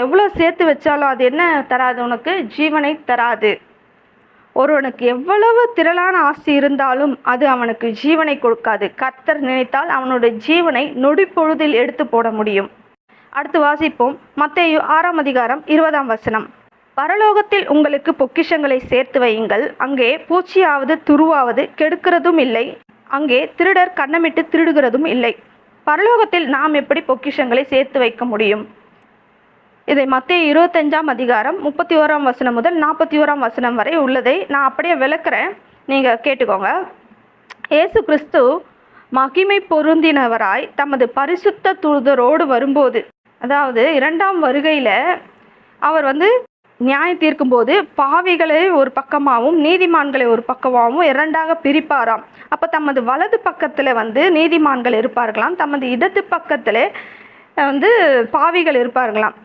எவ்வளோ சேர்த்து வச்சாலும் அது என்ன தராது, உனக்கு ஜீவனை தராது. ஒருவனுக்கு எவ்வளவு திரளான ஆஸ்தி இருந்தாலும் அது அவனுக்கு ஜீவனை கொடுக்காது. கர்த்தர் நினைத்தால் அவனுடைய ஜீவனை நொடி பொழுதில் எடுத்து போட முடியும். அடுத்து வாசிப்போம். மத்தேயு 6ஆம் அதிகாரம் 20ஆம் வசனம். பரலோகத்தில் உங்களுக்கு பொக்கிஷங்களை சேர்த்து வையுங்கள், அங்கே பூச்சியாவது துருவாவது கெடுக்கிறதும் இல்லை, அங்கே திருடர் கன்னமிட்டு திருடுகிறதும் இல்லை. பரலோகத்தில் நாம் எப்படி பொக்கிஷங்களை சேர்த்து வைக்க முடியும்? இதை மத்தேயு 25ஆம் அதிகாரம் 31ஆம் வசனம் முதல் 41ஆம் வசனம் வரை உள்ளதை நான் அப்படியே விளக்குறேன், நீங்க கேட்டுக்கோங்க. இயேசு கிறிஸ்து மகிமை பொருந்தினவராய் தமது பரிசுத்த தூதரோடு வரும்போது, அதாவது 2ஆம் வருகையில அவர் நியாயம் தீர்க்கும் போது பாவிகளை ஒரு பக்கமாகவும் நீதிமான்களை ஒரு பக்கமாகவும் இரண்டாக பிரிப்பாராம். அப்ப தமது வலது பக்கத்துல நீதிமான்கள் இருப்பார்களாம், தமது இடது பக்கத்துல பாவிகள் இருப்பார்களாம்.